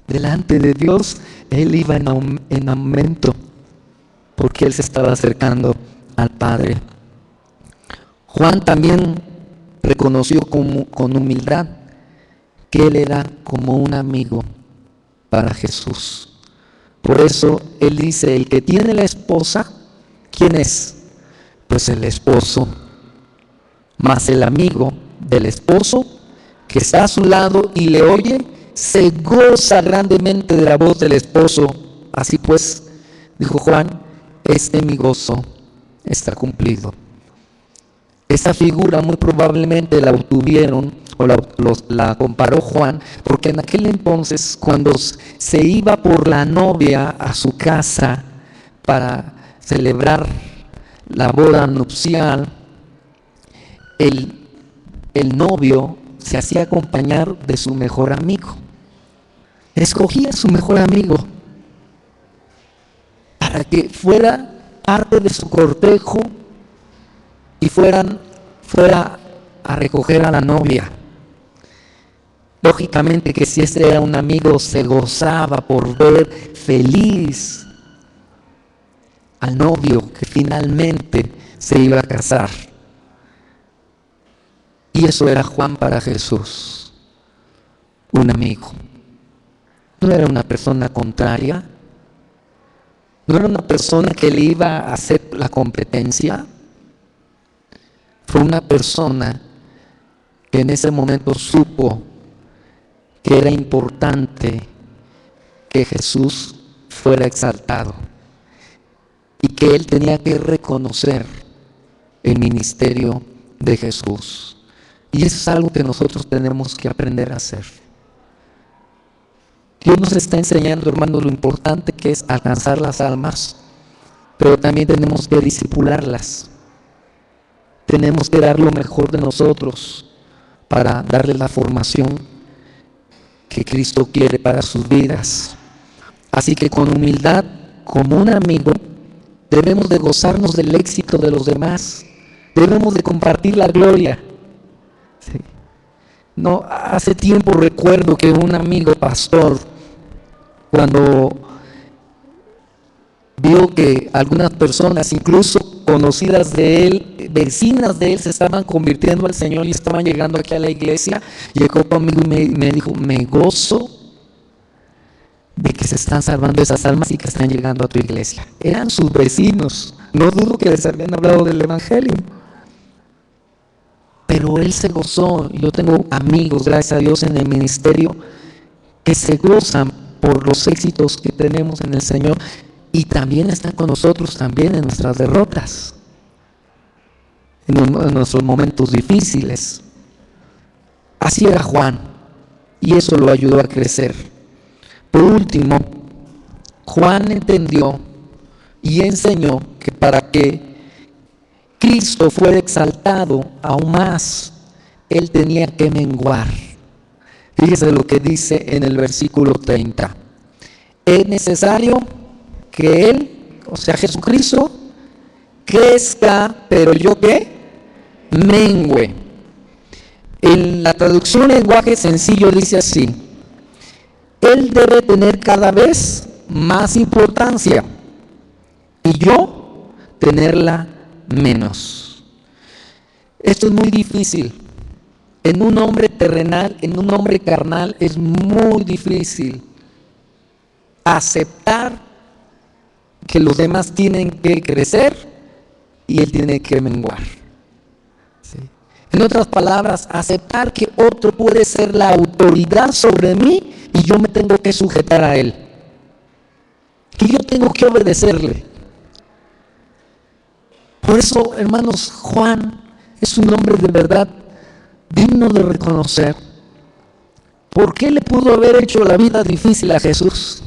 delante de Dios, él iba en aumento, porque él se estaba acercando al Padre. Juan también reconoció con humildad que él era como un amigo para Jesús. Por eso él dice, el que tiene la esposa, ¿quién es? Pues el esposo, más el amigo del esposo que está a su lado y le oye, se goza grandemente de la voz del esposo. Así pues, dijo Juan, mi gozo está cumplido. Esta figura muy probablemente la obtuvieron o la comparó Juan, porque en aquel entonces, cuando se iba por la novia a su casa para celebrar la boda nupcial, el novio se hacía acompañar de su mejor amigo. Escogía a su mejor amigo para que fuera parte de su cortejo y fuera a recoger a la novia. Lógicamente que si ese era un amigo, se gozaba por ver feliz al novio que finalmente se iba a casar. Y eso era Juan para Jesús, un amigo. No era una persona contraria, no era una persona que le iba a hacer la competencia. Fue una persona que en ese momento supo que era importante que Jesús fuera exaltado y que él tenía que reconocer el ministerio de Jesús. Y eso es algo que nosotros tenemos que aprender a hacer. Dios nos está enseñando, hermanos, lo importante que es alcanzar las almas, pero también tenemos que discipularlas. Tenemos que dar lo mejor de nosotros para darles la formación que Cristo quiere para sus vidas. Así que con humildad, como un amigo, debemos de gozarnos del éxito de los demás. Debemos de compartir la gloria. Sí. No, hace tiempo recuerdo que un amigo pastor, cuando vio que algunas personas, incluso conocidas de él, vecinas de él, se estaban convirtiendo al Señor y estaban llegando aquí a la iglesia, llegó conmigo y me dijo, me gozo de que se están salvando esas almas y que están llegando a tu iglesia. Eran sus vecinos, no dudo que les habían hablado del evangelio, pero él se gozó. Yo tengo amigos, gracias a Dios, en el ministerio que se gozan por los éxitos que tenemos en el Señor y también están con nosotros también en nuestras derrotas, en nuestros momentos difíciles. Así era Juan y eso lo ayudó a crecer. Por último, Juan entendió y enseñó que para que Cristo fuera exaltado aún más, él tenía que menguar. Fíjese lo que dice en el versículo 30. Es necesario que él, o sea Jesucristo, crezca, pero yo ¿qué? Mengüe. En la traducción en lenguaje sencillo dice así: él debe tener cada vez más importancia y yo tenerla menos. Esto es muy difícil. En un hombre terrenal, en un hombre carnal, es muy difícil aceptar que los demás tienen que crecer y él tiene que menguar. ¿Sí? En otras palabras, aceptar que otro puede ser la autoridad sobre mí y yo me tengo que sujetar a él, que yo tengo que obedecerle. Por eso, hermanos, Juan es un hombre de verdad digno de reconocer. ¿Por qué le pudo haber hecho la vida difícil a Jesús?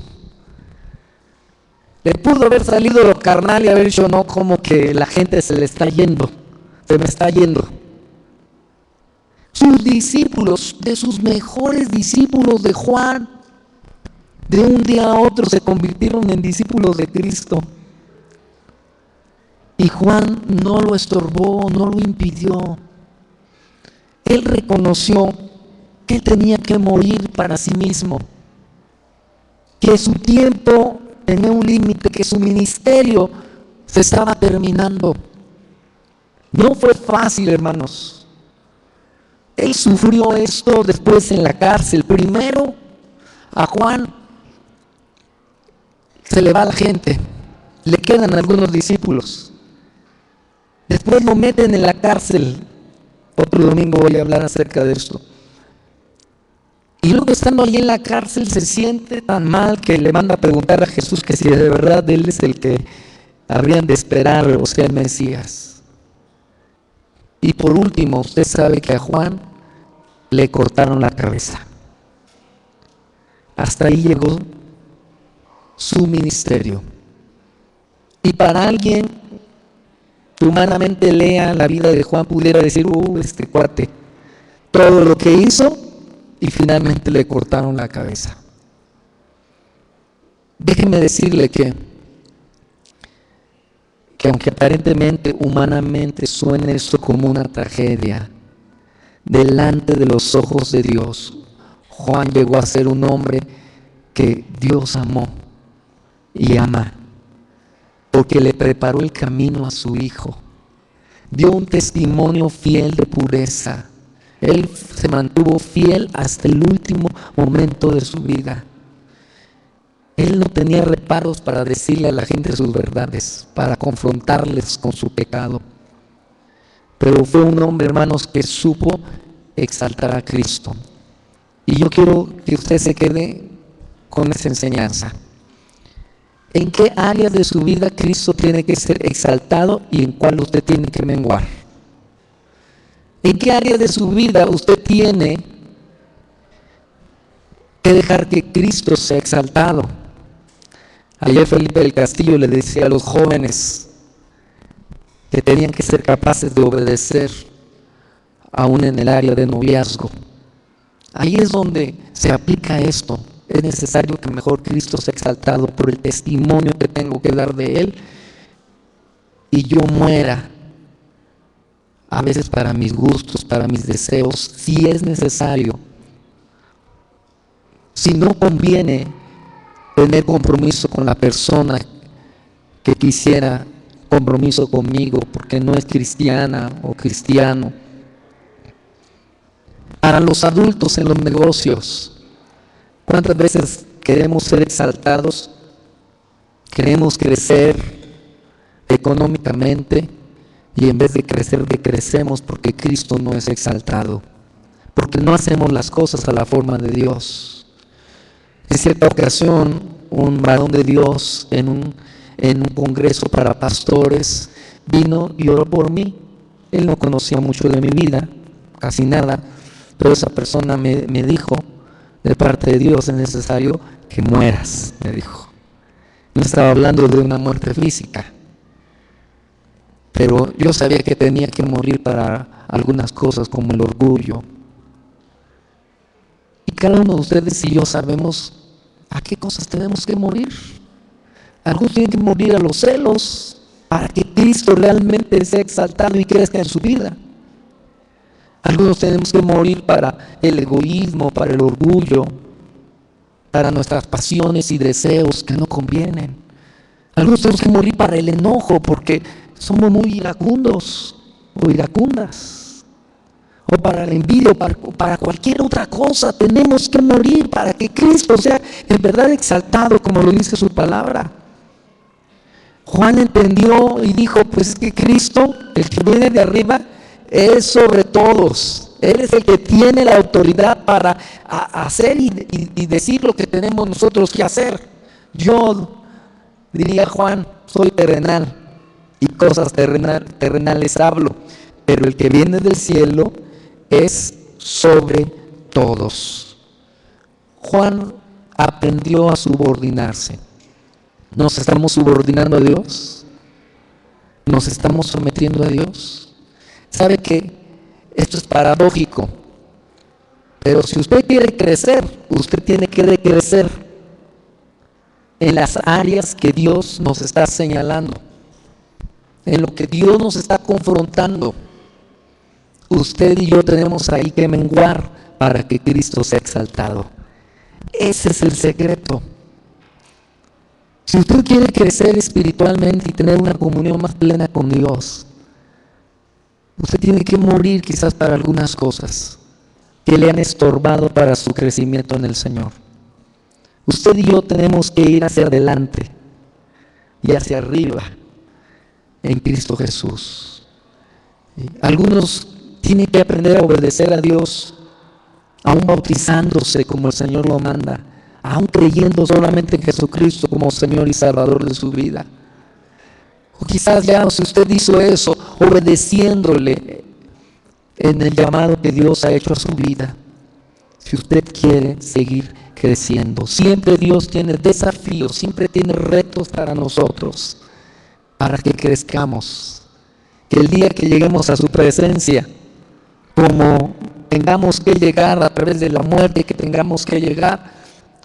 Le pudo haber salido lo carnal y haber dicho, no, como que la gente se le está yendo, se me está yendo. Sus discípulos, de sus mejores discípulos de Juan, de un día a otro se convirtieron en discípulos de Cristo. Y Juan no lo estorbó, no lo impidió. Él reconoció que él tenía que morir para sí mismo, que su tiempo tenía un límite, que su ministerio se estaba terminando. No fue fácil, hermanos. Él sufrió esto después en la cárcel. Primero, a Juan se le va la gente, le quedan algunos discípulos. Después lo meten en la cárcel. Otro domingo voy a hablar acerca de esto. Y luego, estando allí en la cárcel, se siente tan mal que le manda a preguntar a Jesús que si de verdad él es el que habrían de esperar, o sea, el Mesías. Y por último, usted sabe que a Juan le cortaron la cabeza. Hasta ahí llegó su ministerio. Y para alguien que humanamente lea la vida de Juan pudiera decir, este cuate, todo lo que hizo y finalmente le cortaron la cabeza. Déjeme decirle que aunque aparentemente, humanamente suene esto como una tragedia, delante de los ojos de Dios, Juan llegó a ser un hombre que Dios amó y ama, porque le preparó el camino a su Hijo. Dio un testimonio fiel de pureza. Él se mantuvo fiel hasta el último momento de su vida. Él no tenía reparos para decirle a la gente sus verdades, para confrontarles con su pecado. Pero fue un hombre, hermanos, que supo exaltar a Cristo. Y yo quiero que usted se quede con esa enseñanza. ¿En qué áreas de su vida Cristo tiene que ser exaltado y en cuál usted tiene que menguar? ¿En qué área de su vida usted tiene que dejar que Cristo sea exaltado? Ayer Felipe del Castillo le decía a los jóvenes que tenían que ser capaces de obedecer aún en el área de noviazgo. Ahí es donde se aplica esto. Es necesario que mejor Cristo sea exaltado por el testimonio que tengo que dar de Él y yo muera, a veces para mis gustos, para mis deseos, si es necesario. Si no conviene tener compromiso con la persona que quisiera compromiso conmigo porque no es cristiana o cristiano. Para los adultos en los negocios, ¿cuántas veces queremos ser exaltados? Queremos crecer económicamente y en vez de crecer decrecemos porque Cristo no es exaltado, porque no hacemos las cosas a la forma de Dios. En cierta ocasión, un varón de Dios en un congreso para pastores vino y oró por mí. Él no conocía mucho de mi vida, casi nada, pero esa persona me dijo, de parte de Dios es necesario que mueras, me dijo. No estaba hablando de una muerte física, pero yo sabía que tenía que morir para algunas cosas como el orgullo. Y cada uno de ustedes y yo sabemos a qué cosas tenemos que morir. Algunos tienen que morir a los celos para que Cristo realmente sea exaltado y crezca en su vida. Algunos tenemos que morir para el egoísmo, para el orgullo, para nuestras pasiones y deseos que no convienen. Algunos tenemos que morir para el enojo porque somos muy iracundos o iracundas. O para la envidia, o para cualquier otra cosa, tenemos que morir para que Cristo sea en verdad exaltado, como lo dice su palabra. Juan entendió y dijo, pues es que Cristo, el que viene de arriba, es sobre todos. Él es el que tiene la autoridad para hacer y decir lo que tenemos nosotros que hacer. Yo, diría Juan, soy terrenal. y cosas terrenales hablo, pero el que viene del cielo es sobre todos. Juan aprendió a subordinarse. ¿Nos estamos subordinando a Dios? ¿Nos estamos sometiendo a Dios? ¿Sabe que esto es paradójico? Pero si usted quiere crecer, usted tiene que crecer en las áreas que Dios nos está señalando, en lo que Dios nos está confrontando. Usted y yo tenemos ahí que menguar para que Cristo sea exaltado. Ese es el secreto. Si usted quiere crecer espiritualmente y tener una comunión más plena con Dios, usted tiene que morir quizás para algunas cosas que le han estorbado para su crecimiento en el Señor. Usted y yo tenemos que ir hacia adelante y hacia arriba en Cristo Jesús. Algunos tienen que aprender a obedecer a Dios, aún bautizándose como el Señor lo manda, aún creyendo solamente en Jesucristo como Señor y Salvador de su vida. O quizás ya, si usted hizo eso, obedeciéndole en el llamado que Dios ha hecho a su vida. Si usted quiere seguir creciendo, siempre Dios tiene desafíos, siempre tiene retos para nosotros, para que crezcamos. Que el día que lleguemos a su presencia, como tengamos que llegar a través de la muerte que tengamos que llegar,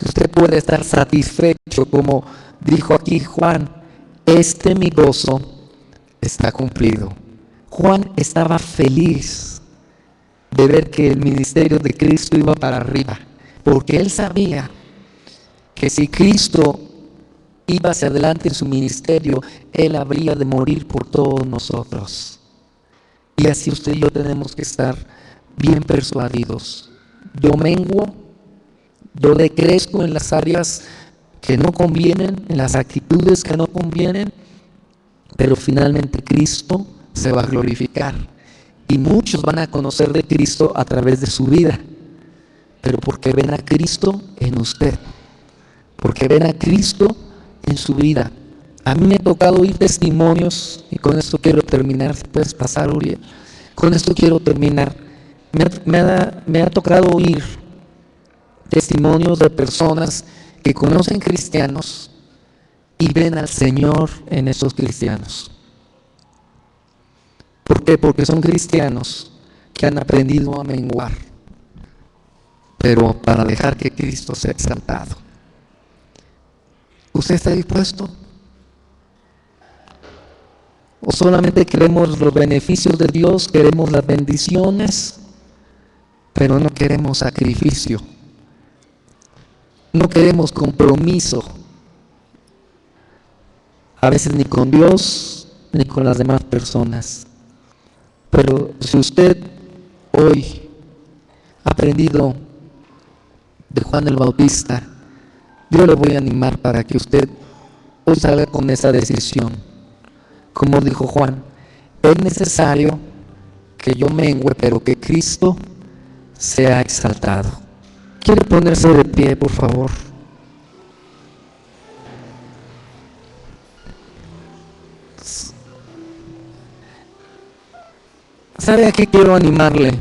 usted puede estar satisfecho, como dijo aquí Juan, mi gozo está cumplido. Juan estaba feliz de ver que el ministerio de Cristo iba para arriba, porque él sabía que si Cristo iba hacia adelante en su ministerio, él habría de morir por todos nosotros. Y así usted y yo tenemos que estar bien persuadidos. Yo menguo, yo decrezco en las áreas que no convienen, en las actitudes que no convienen, pero finalmente Cristo se va a glorificar. Y muchos van a conocer de Cristo a través de su vida, pero porque ven a Cristo en usted, porque ven a Cristo en su vida. A mí me ha tocado oír testimonios, y con esto quiero terminar. Si puedes pasar, Uriel. Con esto quiero terminar. Me ha tocado oír testimonios de personas que conocen cristianos y ven al Señor en esos cristianos. ¿Por qué? Porque son cristianos que han aprendido a menguar, pero para dejar que Cristo sea exaltado. ¿Usted está dispuesto? ¿O solamente queremos los beneficios de Dios, queremos las bendiciones, pero no queremos sacrificio? No queremos compromiso, a veces ni con Dios ni con las demás personas. Pero si usted hoy ha aprendido de Juan el Bautista, yo le voy a animar para que usted hoy salga con esa decisión. Como dijo Juan, es necesario que yo mengüe, pero que Cristo sea exaltado. ¿Quiere ponerse de pie, por favor? ¿Sabe a qué quiero animarle?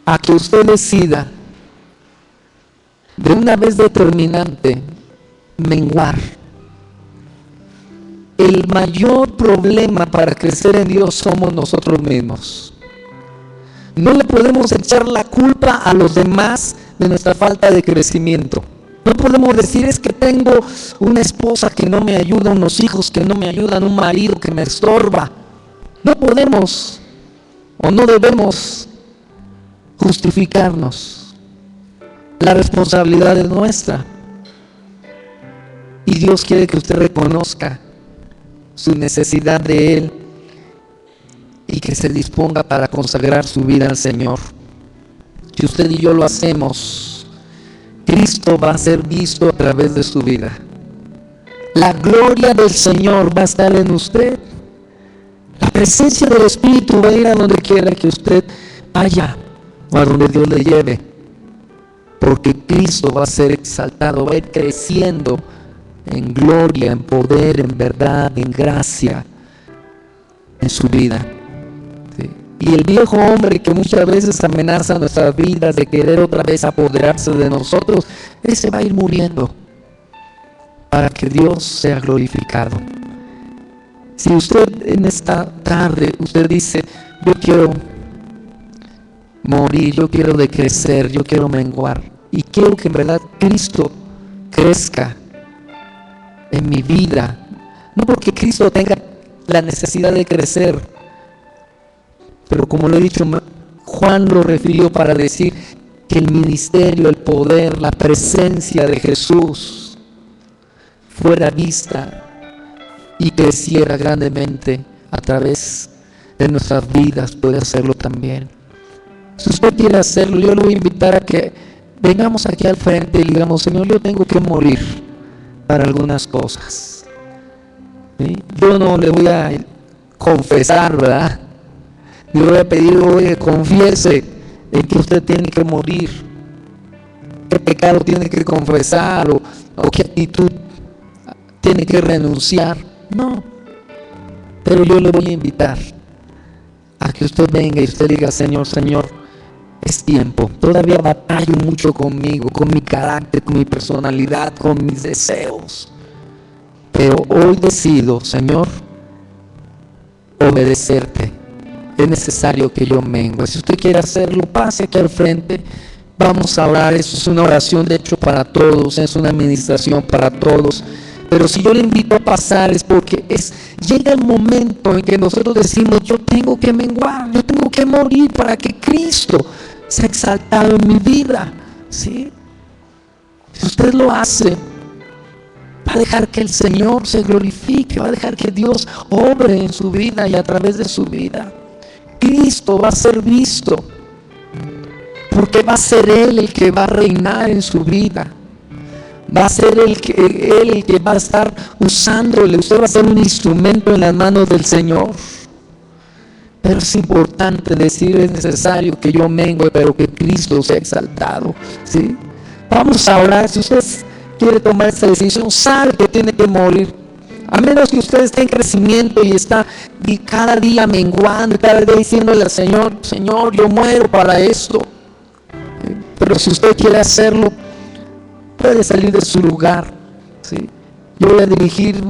A que usted decida de una vez determinante menguar. El mayor problema para crecer en Dios somos nosotros mismos. No le podemos echar la culpa a los demás de nuestra falta de crecimiento. No podemos decir, es que tengo una esposa que no me ayuda, unos hijos que no me ayudan, un marido que me estorba. No podemos o no debemos justificarnos. La responsabilidad es nuestra. Y Dios quiere que usted reconozca su necesidad de Él y que se disponga para consagrar su vida al Señor. Si usted y yo lo hacemos, Cristo va a ser visto a través de su vida. La gloria del Señor va a estar en usted. La presencia del Espíritu va a ir a donde quiera que usted vaya o a donde Dios le lleve, porque Cristo va a ser exaltado, va a ir creciendo en gloria, en poder, en verdad, en gracia en su vida. ¿Sí? Y el viejo hombre que muchas veces amenaza nuestras vidas de querer otra vez apoderarse de nosotros, ese va a ir muriendo para que Dios sea glorificado. Si usted en esta tarde, usted dice, yo quiero morir, yo quiero decrecer, yo quiero menguar, y quiero que en verdad Cristo crezca en mi vida, no porque Cristo tenga la necesidad de crecer, pero como lo he dicho, Juan lo refirió para decir que el ministerio, el poder, la presencia de Jesús fuera vista y creciera grandemente a través de nuestras vidas. Puede hacerlo también. Si usted quiere hacerlo, yo le voy a invitar a que vengamos aquí al frente y digamos, Señor, yo tengo que morir para algunas cosas. ¿Sí? Yo no le voy a confesar, ¿verdad? Le voy a pedir, oye, confiese en que usted tiene que morir. ¿Qué pecado tiene que confesar? ¿O qué actitud tiene que renunciar? No. Pero yo le voy a invitar a que usted venga y usted diga, Señor, es tiempo. Todavía batallo mucho conmigo, con mi carácter, con mi personalidad, con mis deseos. Pero hoy decido, Señor, obedecerte. Es necesario que yo mengue. Si usted quiere hacerlo, pase aquí al frente. Vamos a orar. Eso es una oración de hecho para todos. Es una administración para todos. Pero si yo le invito a pasar es porque llega el momento en que nosotros decimos, yo tengo que menguar, yo tengo que morir para que Cristo sea exaltado en mi vida. ¿Sí? Si usted lo hace, va a dejar que el Señor se glorifique, va a dejar que Dios obre en su vida y a través de su vida. Cristo va a ser visto, porque va a ser Él el que va a reinar en su vida. Va a ser Él el que va a estar usándole. Usted va a ser un instrumento en las manos del Señor. Pero es importante decir, es necesario que yo mengue, pero que Cristo sea exaltado. ¿Sí? Vamos a orar. Si usted quiere tomar esta decisión, sabe que tiene que morir. A menos que usted esté en crecimiento y cada día menguando, cada día diciéndole al Señor, Señor, yo muero para esto. Pero si usted quiere hacerlo, puede salir de su lugar. ¿Sí? Yo voy a dirigir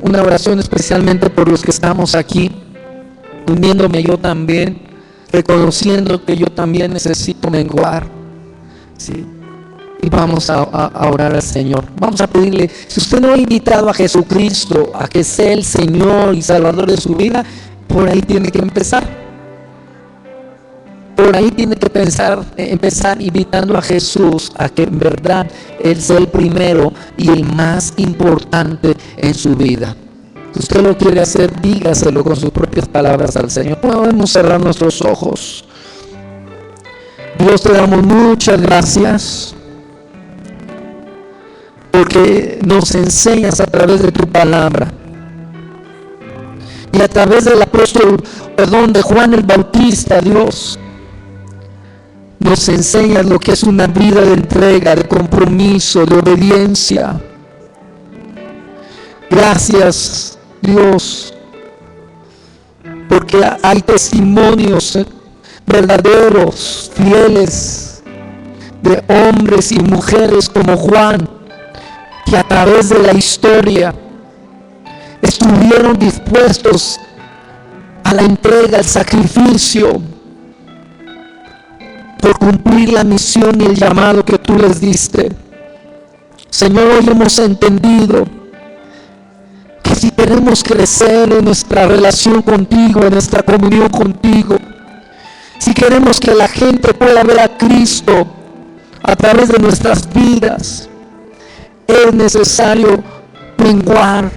una oración especialmente por los que estamos aquí, uniéndome yo también, reconociendo que yo también necesito menguar. ¿Sí? Y vamos a orar al Señor. Vamos a pedirle, si usted no ha invitado a Jesucristo a que sea el Señor y Salvador de su vida, por ahí tiene que empezar. Por ahí tiene que empezar invitando a Jesús a que en verdad Él sea el primero y el más importante en su vida. Si usted lo quiere hacer, dígaselo con sus propias palabras al Señor. Podemos cerrar nuestros ojos. Dios, te damos muchas gracias porque nos enseñas a través de tu palabra y a través del de Juan el Bautista, Dios, nos enseñas lo que es una vida de entrega, de compromiso, de obediencia. Gracias, Dios, porque hay testimonios verdaderos, fieles, de hombres y mujeres como Juan, que a través de la historia estuvieron dispuestos a la entrega, al sacrificio, por cumplir la misión y el llamado que tú les diste. Señor, hoy hemos entendido que si queremos crecer en nuestra relación contigo, en nuestra comunión contigo, si queremos que la gente pueda ver a Cristo a través de nuestras vidas, es necesario menguar,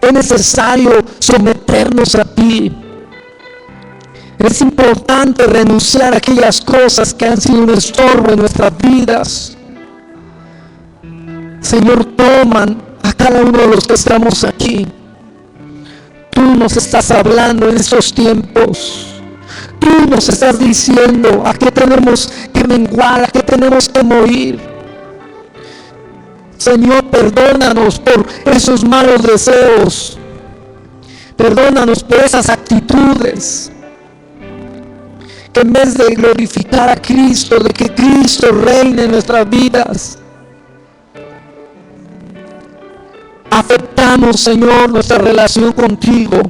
es necesario someternos a ti. Es importante renunciar a aquellas cosas que han sido un estorbo en nuestras vidas. Señor, toman a cada uno de los que estamos aquí. Tú nos estás hablando en estos tiempos. Tú nos estás diciendo a qué tenemos que menguar, a qué tenemos que morir. Señor, perdónanos por esos malos deseos. Perdónanos por esas actitudes que en vez de glorificar a Cristo, de que Cristo reine en nuestras vidas, afectamos, Señor, nuestra relación contigo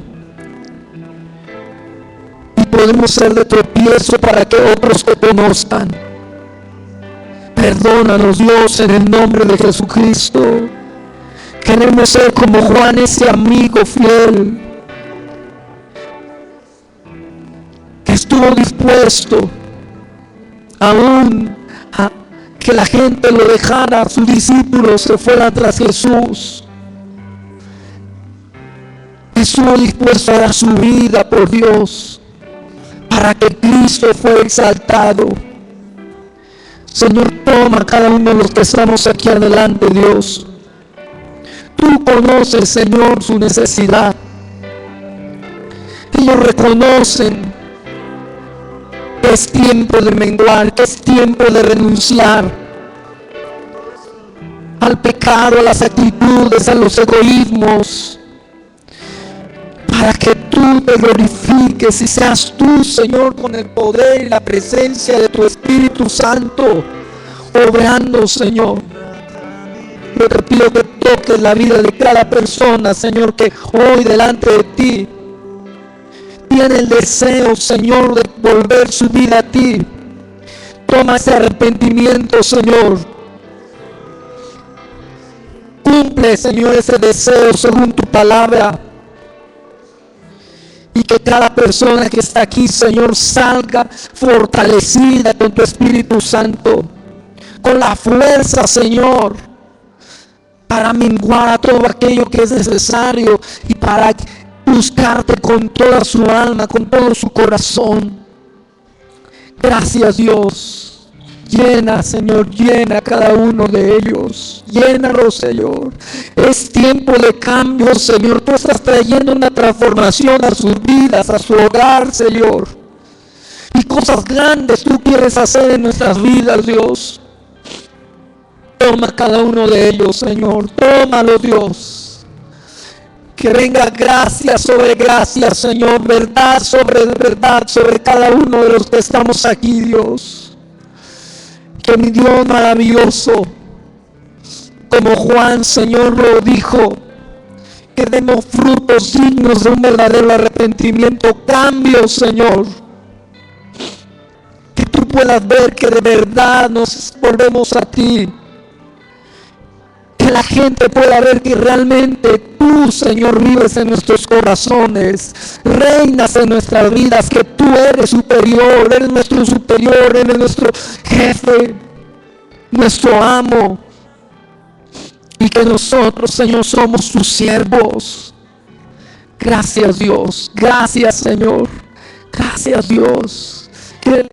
y podemos ser de tropiezo para que otros te conozcan. Perdónanos, Dios, en el nombre de Jesucristo. Queremos ser como Juan, ese amigo fiel que estuvo dispuesto aún a que la gente lo dejara, sus discípulos se fueran tras Jesús. Estuvo dispuesto a dar su vida por Dios para que Cristo fuera exaltado. Señor, toma cada uno de los que estamos aquí adelante, Dios. Tú conoces, Señor, su necesidad. Ellos reconocen que es tiempo de menguar, que es tiempo de renunciar al pecado, a las actitudes, a los egoísmos, para que tú te glorifiques y seas tú, Señor, con el poder y la presencia de tu Espíritu Santo, obrando, Señor. Yo te pido que toques la vida de cada persona, Señor, que hoy delante de ti tiene el deseo, Señor, de volver su vida a ti. Toma ese arrepentimiento, Señor. Cumple, Señor, ese deseo según tu palabra. Y que cada persona que está aquí, Señor, salga fortalecida con tu Espíritu Santo, con la fuerza, Señor, para menguar a todo aquello que es necesario y para buscarte con toda su alma, con todo su corazón. Gracias, Dios. Llena, Señor, llena a cada uno de ellos. Llénalos, Señor. Es tiempo de cambio, Señor. Tú estás trayendo una transformación a sus vidas, a su hogar, Señor. Y cosas grandes tú quieres hacer en nuestras vidas, Dios. Toma cada uno de ellos, Señor. Tómalo, Dios. Que venga gracia sobre gracia, Señor. Verdad sobre cada uno de los que estamos aquí, Dios. Que mi Dios maravilloso, como Juan, Señor, lo dijo, que demos frutos dignos de un verdadero arrepentimiento, cambio, Señor. Que tú puedas ver que de verdad nos volvemos a ti. Que la gente pueda ver que realmente tú, Señor, vives en nuestros corazones, reinas en nuestras vidas, que tú eres superior, eres nuestro superior, eres nuestro jefe, nuestro amo, y que nosotros, Señor, somos tus siervos. Gracias, Dios. Gracias, Señor. Gracias, Dios. Que